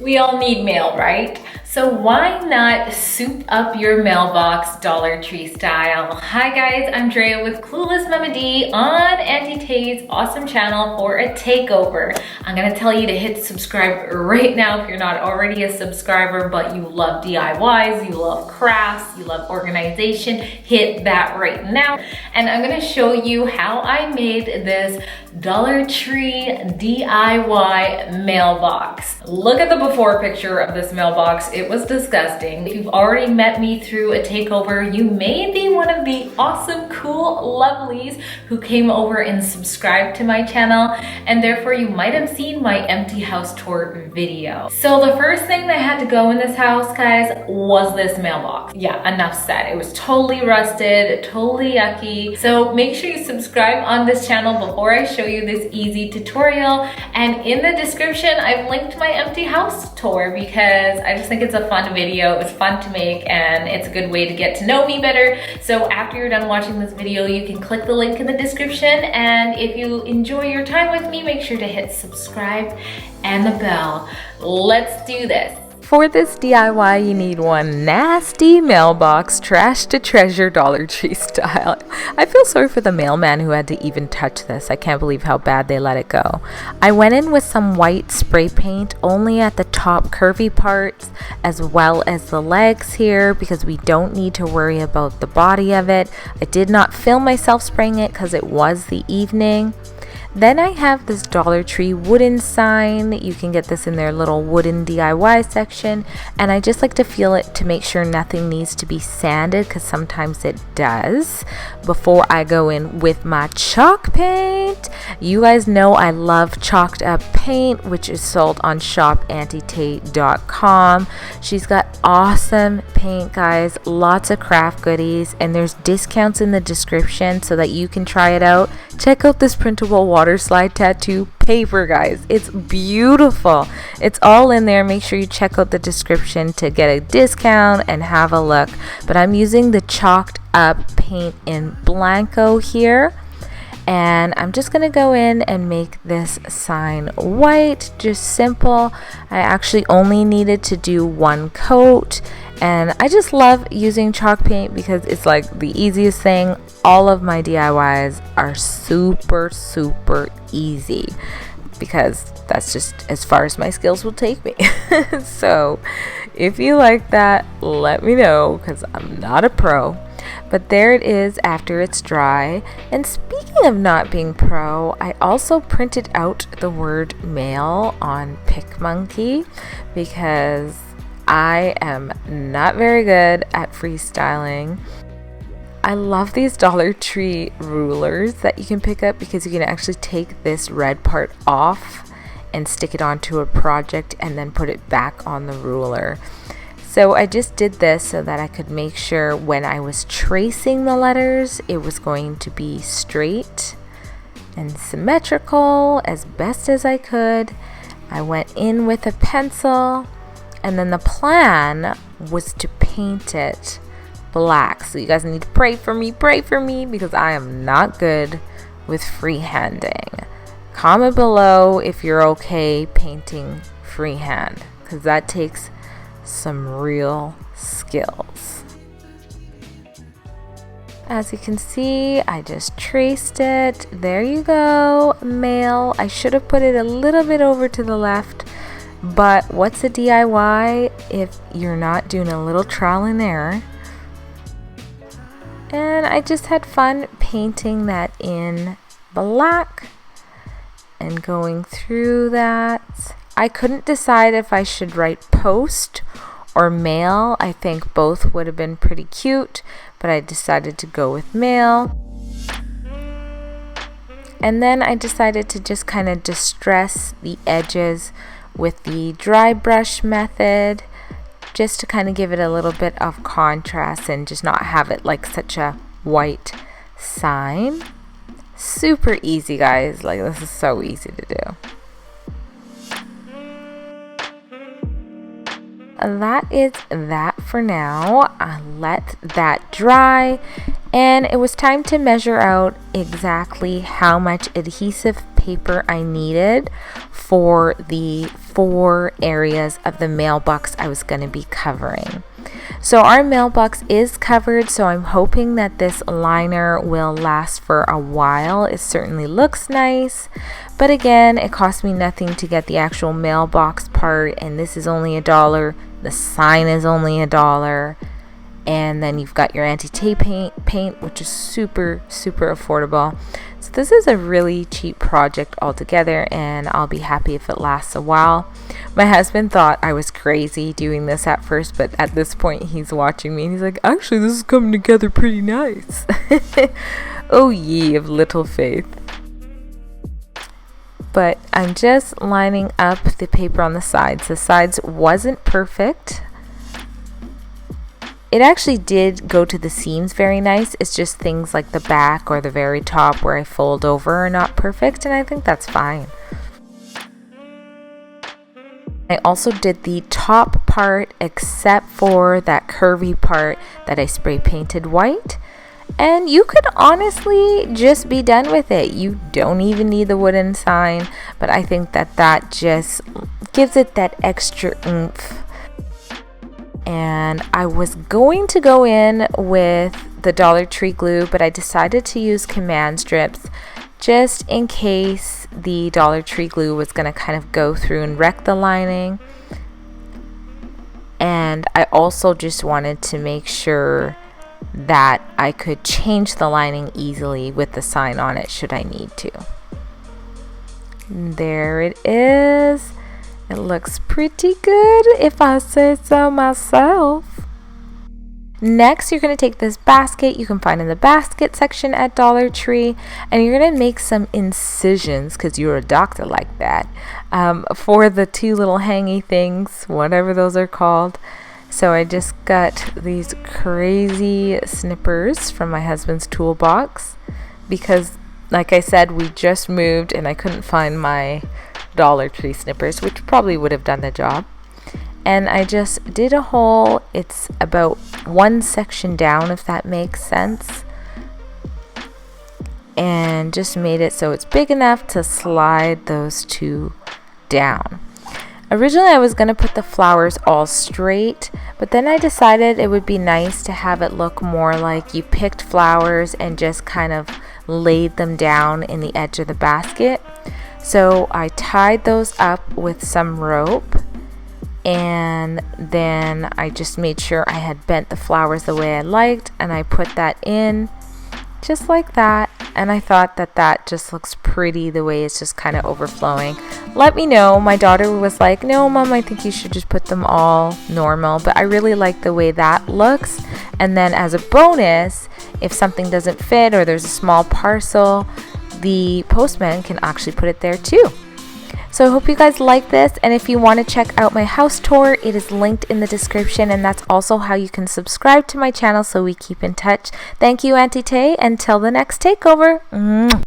We all need mail, right? So why not soup up your mailbox Dollar Tree style? Hi guys, I'm Drea with Clueless Mama D on Auntie Tay's awesome channel for a takeover. I'm gonna tell you to hit subscribe right now if you're not already a subscriber, but you love DIYs, you love crafts, you love organization, hit that right now. And I'm gonna show you how I made this Dollar Tree DIY mailbox. Look at the before picture of this mailbox. It was disgusting. If you've already met me through a takeover, you may be one of the awesome, cool lovelies who came over and subscribed to my channel, and therefore you might have seen my empty house tour video. So the first thing that had to go in this house, guys, was this mailbox. Yeah, enough said. It was totally rusted, totally yucky. So make sure you subscribe on this channel before I show you this easy tutorial. And in the description, I've linked my empty house tour because I just think it's a fun video. It's fun to make and it's a good way to get to know me better. So after you're done watching this video, you can click the link in the description. And if you enjoy your time with me, make sure to hit subscribe and the bell. Let's do this. For this DIY, you need one nasty mailbox, trash to treasure Dollar Tree style. I feel sorry for the mailman who had to even touch this. I can't believe how bad they let it go. I went in with some white spray paint only at the top curvy parts as well as the legs here because we don't need to worry about the body of it. I did not film myself spraying it because it was the evening. Then I have this Dollar Tree wooden sign. You can get this in their little wooden DIY section. And I just like to feel it to make sure nothing needs to be sanded because sometimes it does. Before I go in with my chalk paint. You guys know I love chalked up paint, which is sold on shopauntietay.com. She's got awesome paint, guys. Lots of craft goodies. And there's discounts in the description so that you can try it out. Check out this printable water slide tattoo paper, guys. It's beautiful. It's all in there. Make sure you check out the description to get a discount and have a look. But I'm using the chalked up paint in Blanco here. And I'm just going to go in and make this sign white, just simple. I actually only needed to do one coat. And I just love using chalk paint because it's like the easiest thing. All of my DIYs are super, super easy because that's just as far as my skills will take me. So if you like that, let me know because I'm not a pro. But there it is after it's dry. And speaking of not being pro, I also printed out the word mail on PicMonkey because I am not very good at freestyling. I love these Dollar Tree rulers that you can pick up because you can actually take this red part off and stick it onto a project and then put it back on the ruler. So I just did this so that I could make sure when I was tracing the letters, it was going to be straight and symmetrical as best as I could. I went in with a pencil. And then the plan was to paint it black. So you guys need to pray for me because I am not good with freehanding. Comment below if you're okay painting freehand because that takes some real skills. As you can see, I just traced it. There you go, mail. I should have put it a little bit over to the left. But what's a DIY if you're not doing a little trial and error? And I just had fun painting that in black and going through that. I couldn't decide if I should write post or mail. I think both would have been pretty cute, but I decided to go with mail. And then I decided to just kind of distress the edges with the dry brush method just to kind of give it a little bit of contrast and just not have it like such a white sign. Super easy, guys. Like, this is so easy to do. That is that for now. I let that dry And it was time to measure out exactly how much adhesive paper I needed for the 4 areas of the mailbox I was going to be covering. So our mailbox is covered, so I'm hoping that this liner will last for a while. It certainly looks nice, but again, it cost me nothing to get the actual mailbox part, and this is only $1. The sign is only $1. And then you've got your Auntie Tay paint, which is super affordable. So this is a really cheap project altogether, and I'll be happy if it lasts a while. My husband thought I was crazy doing this at first, but at this point he's watching me and he's like, actually this is coming together pretty nice. Oh ye of little faith. But I'm just lining up the paper on the sides. The sides wasn't perfect. It actually did go to the seams very nice. It's just things like the back or the very top where I fold over are not perfect, and I think that's fine. I also did the top part except for that curvy part that I spray painted white. And you could honestly just be done with it. You don't even need the wooden sign, but I think that just gives it that extra oomph. And I was going to go in with the Dollar Tree glue, but I decided to use command strips just in case the Dollar Tree glue was going to kind of go through and wreck the lining. And I also just wanted to make sure that I could change the lining easily with the sign on it should I need to. There it is. It looks pretty good if I say so myself. Next, you're going to take this basket you can find in the basket section at Dollar Tree, and you're going to make some incisions, because you're a doctor like that, for the 2 little hangy things, whatever those are called. So I just got these crazy snippers from my husband's toolbox, because like I said, we just moved and I couldn't find my Dollar Tree snippers, which probably would have done the job. And I just did a hole. It's about 1 section down, if that makes sense, and just made it so it's big enough to slide those 2 down. Originally I was going to put the flowers all straight, but then I decided it would be nice to have it look more like you picked flowers and just kind of laid them down in the edge of the basket. So I tied those up with some rope, and then I just made sure I had bent the flowers the way I liked, and I put that in just like that. And I thought that just looks pretty the way it's just kind of overflowing. Let me know. My daughter was like, no Mom, I think you should just put them all normal, but I really like the way that looks. And then as a bonus, if something doesn't fit or there's a small parcel, the postman can actually put it there too. So I hope you guys like this, and if you want to check out my house tour, it is linked in the description, and that's also how you can subscribe to my channel so we keep in touch. Thank you, Auntie Tay. Until the next takeover.